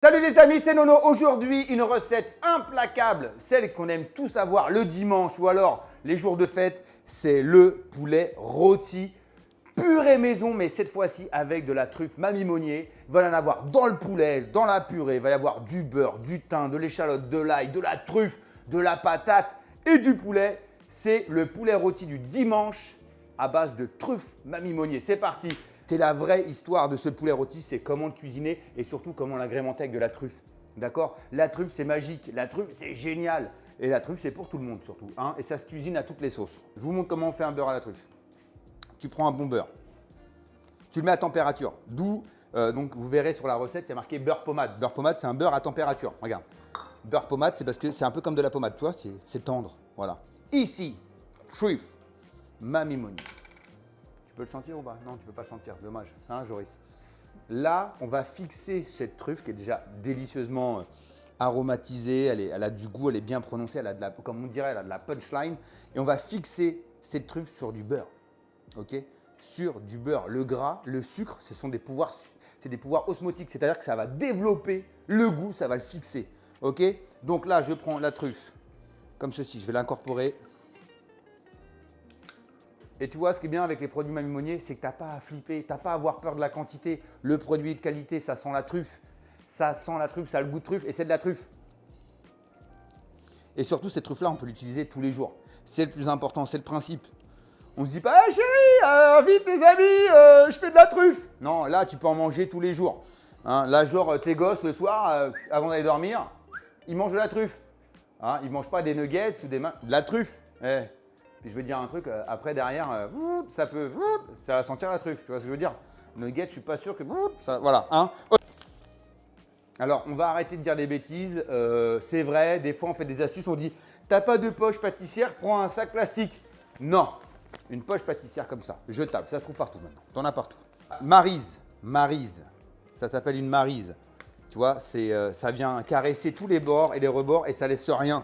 Salut les amis, c'est Nono. Aujourd'hui, une recette implacable, celle qu'on aime tous avoir le dimanche ou alors les jours de fête, c'est le poulet rôti purée maison, mais cette fois-ci avec de la truffe Mamie Monnier. Il va y en avoir dans le poulet, dans la purée, il va y avoir du beurre, du thym, de l'échalote, de l'ail, de la truffe, de la patate et du poulet. C'est le poulet rôti du dimanche à base de truffe Mamie Monnier. C'est parti. C'est la vraie histoire de ce poulet rôti, c'est comment le cuisiner et surtout comment l'agrémenter avec de la truffe. D'accord? La truffe, c'est magique. La truffe, c'est génial. Et la truffe, c'est pour tout le monde surtout. Hein, et ça se cuisine à toutes les sauces. Je vous montre comment on fait un beurre à la truffe. Tu prends un bon beurre. Tu le mets à température. D'où, donc vous verrez sur la recette, il y a marqué beurre pommade. Beurre pommade, c'est un beurre à température. Regarde. Beurre pommade, c'est parce que c'est un peu comme de la pommade. Tu vois, c'est tendre. Voilà. Ici, truffe Mamie Monnier. Tu peux le sentir ou pas? Non, tu ne peux pas le sentir, dommage, hein, Joris. Là, on va fixer cette truffe qui est déjà délicieusement aromatisée, elle a du goût, elle est bien prononcée, elle a de la, comme on dirait, elle a de la punchline. Et on va fixer cette truffe sur du beurre, ok? Sur du beurre. Le gras, le sucre, c'est des pouvoirs osmotiques, c'est-à-dire que ça va développer le goût, ça va le fixer, ok? Donc là, je prends la truffe comme ceci, je vais l'incorporer. Et tu vois, ce qui est bien avec les produits Mamie Monnier, c'est que tu n'as pas à flipper, tu n'as pas à avoir peur de la quantité. Le produit est de qualité, ça sent la truffe. Ça sent la truffe, ça a le goût de truffe et c'est de la truffe. Et surtout, cette truffe-là, on peut l'utiliser tous les jours. C'est le plus important, c'est le principe. On ne se dit pas, hey, chérie, vite les amis, je fais de la truffe. Non, là, tu peux en manger tous les jours. Hein, là, genre, tes gosses, le soir, avant d'aller dormir, ils mangent de la truffe. Hein, ils ne mangent pas des nuggets ou de la truffe. Eh. Puis je veux dire un truc, après derrière, ça va sentir la truffe, tu vois ce que je veux dire? Nugget, je suis pas sûr que ça, voilà. Hein. Alors, on va arrêter de dire des bêtises. C'est vrai, des fois on fait des astuces, on dit, t'as pas de poche pâtissière, prends un sac plastique. Non, une poche pâtissière comme ça, jetable, ça se trouve partout maintenant, t'en as partout. Maryse, ça s'appelle une maryse. Tu vois, ça vient caresser tous les bords et les rebords et ça laisse rien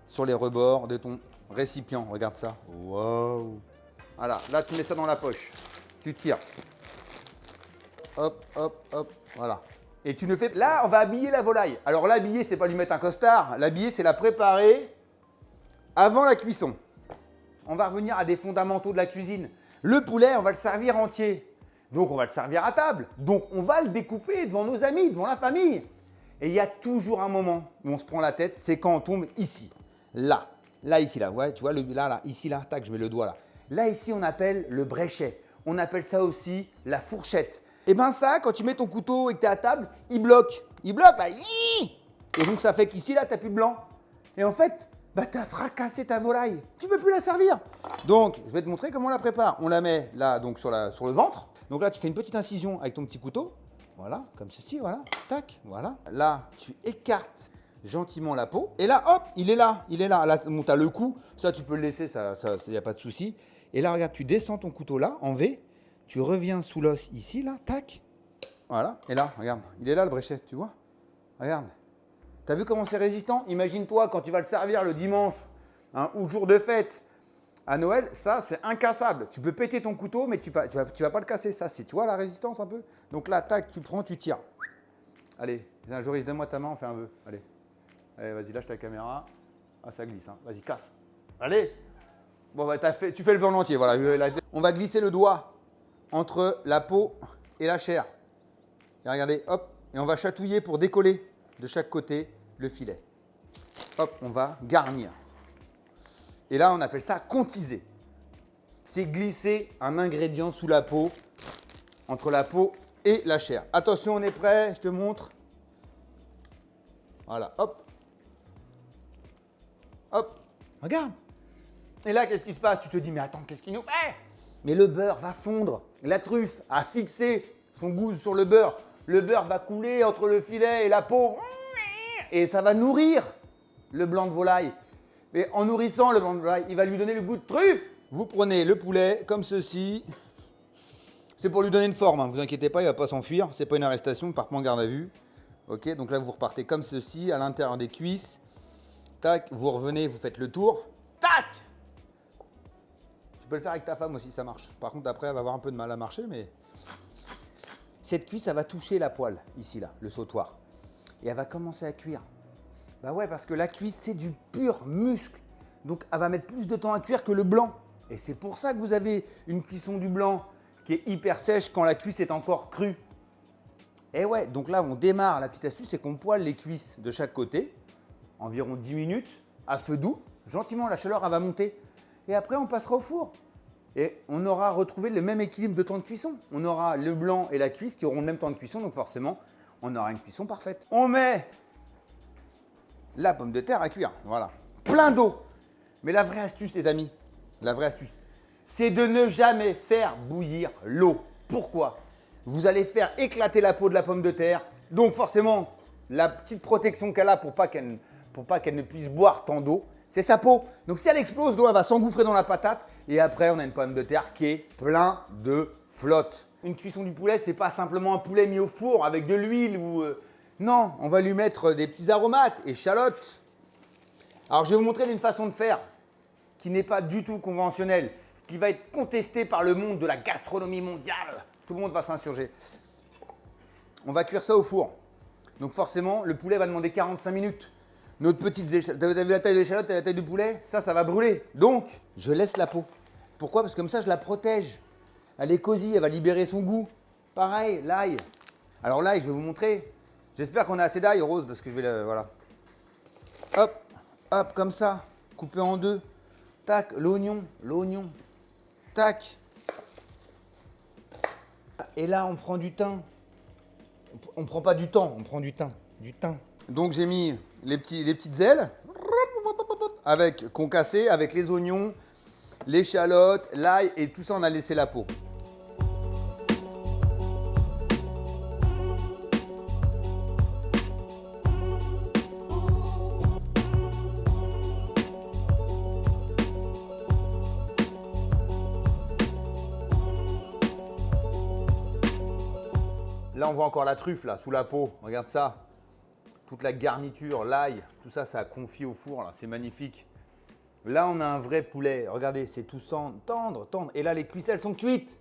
sur les rebords de ton récipient, regarde ça. Waouh. Voilà, là tu mets ça dans la poche. Tu tires. Hop, hop, hop, voilà. Et tu ne fais... Là, on va habiller la volaille. Alors l'habiller, c'est pas lui mettre un costard. L'habiller, c'est la préparer avant la cuisson. On va revenir à des fondamentaux de la cuisine. Le poulet, on va le servir entier. Donc on va le servir à table. Donc on va le découper devant nos amis, devant la famille. Et il y a toujours un moment où on se prend la tête, c'est quand on tombe ici, là. Là, ici, là, ouais, tu vois, là, ici, là, tac, je mets le doigt là. Là, ici, on appelle le bréchet. On appelle ça aussi la fourchette. Et bien ça, quand tu mets ton couteau et que tu es à table, il bloque. Il bloque, là. Et donc, ça fait qu'ici, là, tu n'as plus de blanc. Et en fait, bah, tu as fracassé ta volaille. Tu ne peux plus la servir. Donc, je vais te montrer comment on la prépare. On la met là, donc sur le ventre. Donc là, tu fais une petite incision avec ton petit couteau. Voilà, comme ceci, voilà. Tac, voilà. Là, tu écartes gentiment la peau. Et là, hop, il est là. Là, bon, tu as le cou. Ça, tu peux le laisser, il n'y a pas de souci. Et là, regarde, tu descends ton couteau là, en V. Tu reviens sous l'os ici, là, tac. Voilà. Et là, regarde, il est là le bréchet, tu vois? Regarde. Tu as vu comment c'est résistant? Imagine-toi quand tu vas le servir le dimanche, hein, ou jour de fête, à Noël, ça, c'est incassable. Tu peux péter ton couteau, mais tu vas pas le casser. Ça, tu vois la résistance un peu? Donc là, tac, tu prends, tu tires. Allez, Joris, donne-moi ta main, on fait un vœu. Allez. Allez, vas-y, lâche ta caméra. Ah, ça glisse, hein. Vas-y, casse. Allez. Bon, bah, tu fais le vent entier, voilà. On va glisser le doigt entre la peau et la chair. Et regardez, hop. Et on va chatouiller pour décoller de chaque côté le filet. Hop, on va garnir. Et là, on appelle ça contiser. C'est glisser un ingrédient sous la peau, entre la peau et la chair. Attention, on est prêt, je te montre. Voilà, hop. Hop, regarde. Et là, qu'est-ce qui se passe? Tu te dis, mais attends, qu'est-ce qu'il nous fait? Mais le beurre va fondre. La truffe a fixé son goût sur le beurre. Le beurre va couler entre le filet et la peau. Et ça va nourrir le blanc de volaille. Et en nourrissant le blanc de volaille, il va lui donner le goût de truffe. Vous prenez le poulet comme ceci. C'est pour lui donner une forme, hein. Vous inquiétez pas, il ne va pas s'enfuir. Ce n'est pas une arrestation, il ne part pas en garde à vue. Ok, donc là, vous repartez comme ceci, à l'intérieur des cuisses. Tac, vous revenez, vous faites le tour. Tac! Tu peux le faire avec ta femme aussi, ça marche. Par contre, après, elle va avoir un peu de mal à marcher, mais... Cette cuisse, ça va toucher la poêle, ici, là, le sautoir. et elle va commencer à cuire. Bah ouais, parce que la cuisse, c'est du pur muscle. Donc, elle va mettre plus de temps à cuire que le blanc. Et c'est pour ça que vous avez une cuisson du blanc qui est hyper sèche quand la cuisse est encore crue. Et ouais, donc là, on démarre. La petite astuce, c'est qu'on poêle les cuisses de chaque côté, environ 10 minutes, à feu doux. Gentiment, la chaleur, elle va monter. Et après, on passera au four. Et on aura retrouvé le même équilibre de temps de cuisson. On aura le blanc et la cuisse qui auront le même temps de cuisson, donc forcément, on aura une cuisson parfaite. On met la pomme de terre à cuire, voilà. Plein d'eau. Mais la vraie astuce, les amis, la vraie astuce, c'est de ne jamais faire bouillir l'eau. Pourquoi? Vous allez faire éclater la peau de la pomme de terre. Donc forcément, la petite protection qu'elle a pour pas qu'elle ne puisse boire tant d'eau, c'est sa peau. Donc si elle explose, l'eau elle va s'engouffrer dans la patate. Et après, on a une pomme de terre qui est plein de flotte. Une cuisson du poulet, c'est pas simplement un poulet mis au four avec de l'huile ou… Non, on va lui mettre des petits aromates, échalotes. Alors je vais vous montrer une façon de faire qui n'est pas du tout conventionnelle, qui va être contestée par le monde de la gastronomie mondiale. Tout le monde va s'insurger. On va cuire ça au four. Donc forcément, le poulet va demander 45 minutes. Notre petite échalote, vous avez vu la taille de l'échalote et la taille du poulet? Ça va brûler. Donc, je laisse la peau. Pourquoi? Parce que comme ça, je la protège. Elle est cosy, elle va libérer son goût. Pareil, l'ail. Alors l'ail, je vais vous montrer. J'espère qu'on a assez d'ail, Rose, parce que je vais le… Voilà. Hop, hop, comme ça. Coupé en deux. Tac, l'oignon. Tac. Et là, on prend du thym. On ne prend pas du temps, on prend du thym. Donc, j'ai mis les petites ailes avec concassé, avec les oignons, l'échalote, l'ail et tout ça, on a laissé la peau. Là, on voit encore la truffe là, sous la peau. Regarde ça. Toute la garniture, l'ail, tout ça, ça a confit au four. Là, c'est magnifique. Là, on a un vrai poulet. Regardez, c'est tout tendre. Et là, les cuisses, elles sont cuites.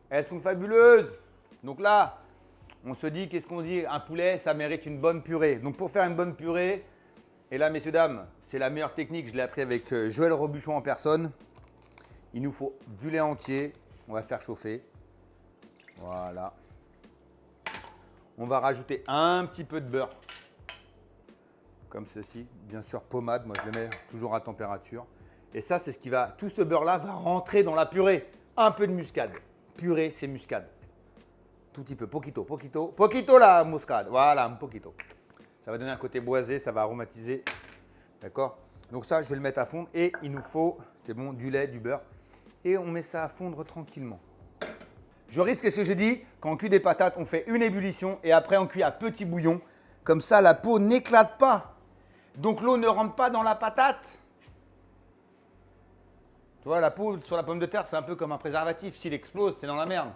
Elles sont fabuleuses. Donc là, on se dit, qu'est-ce qu'on dit? Un poulet, ça mérite une bonne purée. Donc pour faire une bonne purée, et là, messieurs, dames, c'est la meilleure technique. Je l'ai appris avec Joël Robuchon en personne. Il nous faut du lait entier. On va faire chauffer. Voilà. On va rajouter un petit peu de beurre. Comme ceci. Bien sûr, pommade. Moi, je le mets toujours à température. Et ça, c'est ce qui va… Tout ce beurre-là va rentrer dans la purée. Un peu de muscade. Purée, c'est muscade. Tout petit peu. Poquito. Poquito la muscade. Voilà, un poquito. Ça va donner un côté boisé. Ça va aromatiser. D'accord? Donc ça, je vais le mettre à fondre. Et il nous faut, c'est bon, du lait, du beurre. Et on met ça à fondre tranquillement. Je risque ce que je dis, quand on cuit des patates, on fait une ébullition et après on cuit à petit bouillon. Comme ça, la peau n'éclate pas. Donc l'eau ne rentre pas dans la patate. Tu vois, la peau sur la pomme de terre, c'est un peu comme un préservatif. S'il explose, t'es dans la merde.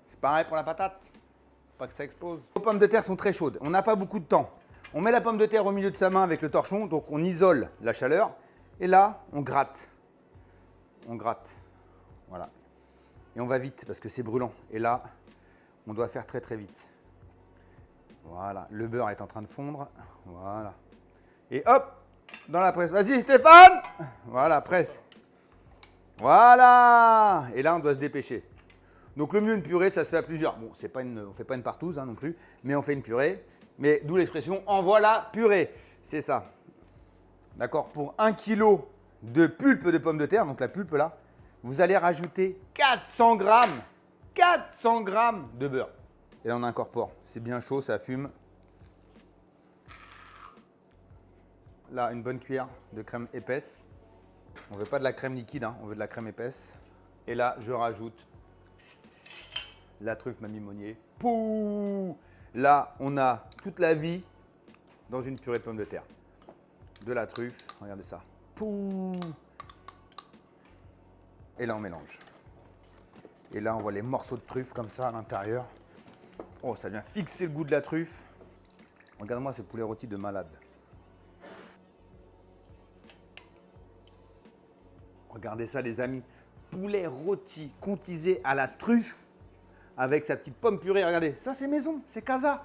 C'est pareil pour la patate. Faut pas que ça explose. Les pommes de terre sont très chaudes. On n'a pas beaucoup de temps. On met la pomme de terre au milieu de sa main avec le torchon, donc on isole la chaleur. Et là, on gratte. Voilà. Et on va vite parce que c'est brûlant. Et là, on doit faire très très vite. Voilà, le beurre est en train de fondre. Voilà. Et hop, dans la presse. Vas-y Stéphane. Voilà, presse. Voilà. Et là, on doit se dépêcher. Donc le mieux, une purée, ça se fait à plusieurs. Bon, on ne fait pas une partouze non plus, mais on fait une purée. Mais d'où l'expression « en voilà purée ». C'est ça. D'accord? Pour 1 kg de pulpe de pommes de terre, donc la pulpe là, vous allez rajouter 400 grammes de beurre. Et là, on incorpore. C'est bien chaud, ça fume. Là, une bonne cuillère de crème épaisse. On ne veut pas de la crème liquide, hein, on veut de la crème épaisse. Et là, je rajoute la truffe Mamie Monnier. Pouh! Là, on a toute la vie dans une purée de pommes de terre. De la truffe, regardez ça. Pouh! Et là, on mélange. Et là, on voit les morceaux de truffe comme ça à l'intérieur. Oh, ça vient fixer le goût de la truffe. Regarde-moi ce poulet rôti de malade. Regardez ça, les amis. Poulet rôti contisé à la truffe avec sa petite pomme purée. Regardez, ça, c'est maison, c'est casa.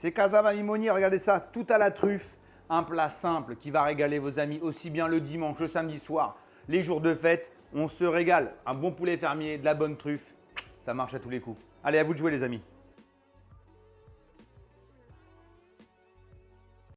C'est Casa Mamimoni, regardez ça, tout à la truffe. Un plat simple qui va régaler vos amis aussi bien le dimanche, le samedi soir, les jours de fête. On se régale. Un bon poulet fermier, de la bonne truffe, ça marche à tous les coups. Allez, à vous de jouer les amis.